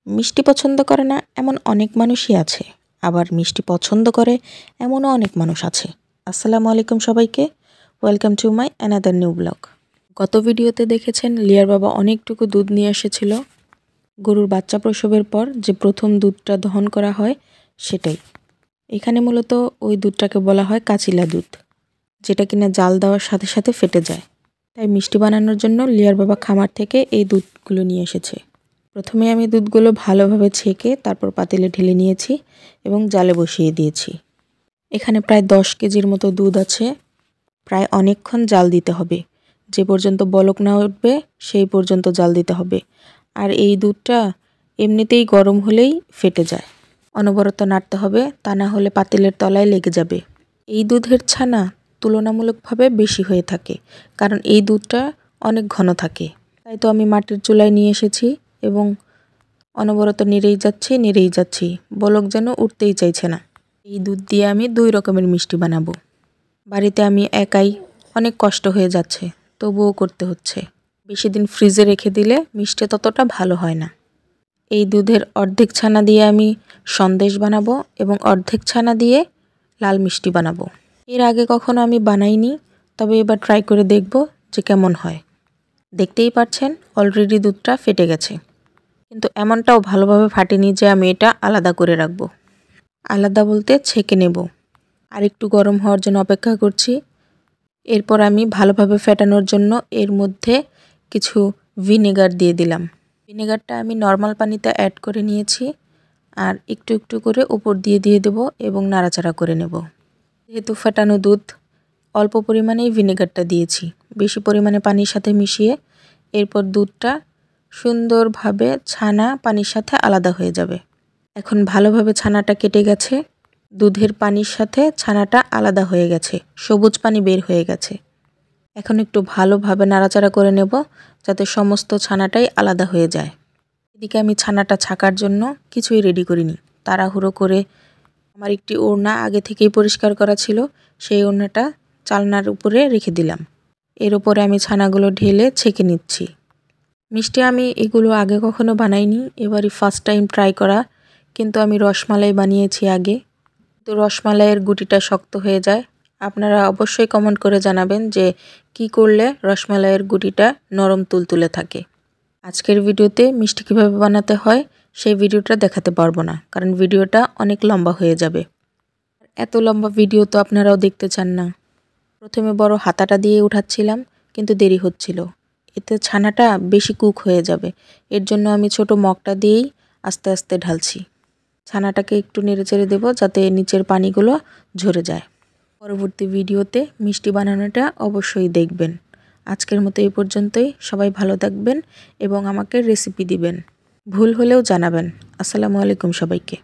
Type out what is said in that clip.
মিষ্টি পছন্দ করে না এমন অনেক মানুষই আছে, আবার মিষ্টি পছন্দ করে এমনও অনেক মানুষ আছে। আসসালামু আলাইকুম সবাইকে, welcome to my another new blog. গত ভিডিওতে দেখেছেন লিয়ার বাবা অনেকটুকু দুধ নিয়ে এসেছিল। গরুর বাচ্চা প্রসবের পর যে প্রথম দুধটা দহন করা হয় সেটাই। এখানে মূলত ওই দুধটাকে বলা হয় কাচিলা দুধ, যেটা কিনা জাল দেওয়ার সাথে সাথে ফেটে যায়। তাই মিষ্টি বানানোর জন্য লিয়ার বাবা খামার থেকে এই দুধগুলো নিয়ে এসেছে। প্রথমে আমি দুধগুলো ভালোভাবে ছেঁকে তারপর পাতিলে ঢেলে নিয়েছি এবং জালে বসিয়ে দিয়েছি। এখানে প্রায় 10 কেজির মতো দুধ আছে। প্রায় অনেকক্ষণ জাল দিতে হবে, যে পর্যন্ত বলক না উঠবে সেই পর্যন্ত জাল দিতে হবে। আর এই দুধটা এমনিতেই গরম হলেই ফেটে যায়, অনবরত নাড়তে হবে, তা না হলে পাতিলের তলায় লেগে যাবে। এই দুধের ছানা তুলনামূলকভাবে বেশি হয়ে থাকে, কারণ এই দুধটা অনেক ঘন থাকে। তাই তো আমি মাটির চুলায় নিয়ে এসেছি এবং অনবরত নেড়েই যাচ্ছি, বলক যেন উঠতেই চাইছে না। এই দুধ দিয়ে আমি 2 রকমের মিষ্টি বানাবো। বাড়িতে আমি একাই, অনেক কষ্ট হয়ে যাচ্ছে, তবুও করতে হচ্ছে। বেশি দিন ফ্রিজে রেখে দিলে মিষ্টি ততটা ভালো হয় না। এই দুধের অর্ধেক ছানা দিয়ে আমি সন্দেশ বানাবো এবং অর্ধেক ছানা দিয়ে লাল মিষ্টি বানাবো। এর আগে কখনো আমি বানাইনি, তবে এবার ট্রাই করে দেখব যে কেমন হয়। দেখতেই পাচ্ছেন অলরেডি দুধটা ফেটে গেছে, কিন্তু এমনটাও ভালোভাবে ফাটেনি যে আমি এটা আলাদা করে রাখব। আলাদা বলতে ছেঁকে নেব। আর একটু গরম হওয়ার জন্য অপেক্ষা করছি। এরপর আমি ভালোভাবে ফেটানোর জন্য এর মধ্যে কিছু ভিনেগার দিয়ে দিলাম। ভিনেগারটা আমি নর্মাল পানিতে অ্যাড করে নিয়েছি, আর একটু একটু করে উপর দিয়ে দেব এবং নাড়াচাড়া করে নেব। যেহেতু ফেটানো দুধ, অল্প পরিমাণেই ভিনেগারটা দিয়েছি, বেশি পরিমাণে পানির সাথে মিশিয়ে এরপর দুধটা সুন্দরভাবে ছানা পানির সাথে আলাদা হয়ে যাবে। এখন ভালোভাবে ছানাটা কেটে গেছে, দুধের পানির সাথে ছানাটা আলাদা হয়ে গেছে, সবুজ পানি বের হয়ে গেছে। এখন একটু ভালোভাবে নাড়াচাড়া করে নেব যাতে সমস্ত ছানাটাই আলাদা হয়ে যায়। এদিকে আমি ছানাটা ছাকার জন্য কিছুই রেডি করিনি, তাড়াহুড়ো করে আমার একটি ওড়না আগে থেকেই পরিষ্কার করা ছিল, সেই ওড়নাটা চালনার উপরে রেখে দিলাম। এর উপরে আমি ছানাগুলো ঢেলে ছেঁকে নিচ্ছি। মিষ্টি আমি এগুলো আগে কখনো বানাইনি, এবারই ফার্স্ট টাইম ট্রাই করা। কিন্তু আমি রসমালাই বানিয়েছি আগে, তো রসমালাইয়ের গুটিটা শক্ত হয়ে যায়। আপনারা অবশ্যই কমেন্ট করে জানাবেন যে কি করলে রসমালাইয়ের গুটিটা নরম তুলতুলে থাকে। আজকের ভিডিওতে মিষ্টি কীভাবে বানাতে হয় সেই ভিডিওটা দেখাতে পারবো না, কারণ ভিডিওটা অনেক লম্বা হয়ে যাবে। এত লম্বা ভিডিও তো আপনারাও দেখতে চান না। প্রথমে বড় হাতাটা দিয়ে উঠাচ্ছিলাম, কিন্তু দেরি হচ্ছিল, এতে ছানাটা বেশি কুক হয়ে যাবে। এর জন্য আমি ছোট মগটা দিয়েই আস্তে আস্তে ঢালছি। ছানাটাকে একটু নেড়েচেড়ে দেব যাতে নিচের পানিগুলো ঝরে যায়। পরবর্তী ভিডিওতে মিষ্টি বানানোটা অবশ্যই দেখবেন। আজকের মতো এই পর্যন্তই। সবাই ভালো থাকবেন এবং আমাকে রেসিপি দিবেন, ভুল হলেও জানাবেন। আসসালামু আলাইকুম সবাইকে।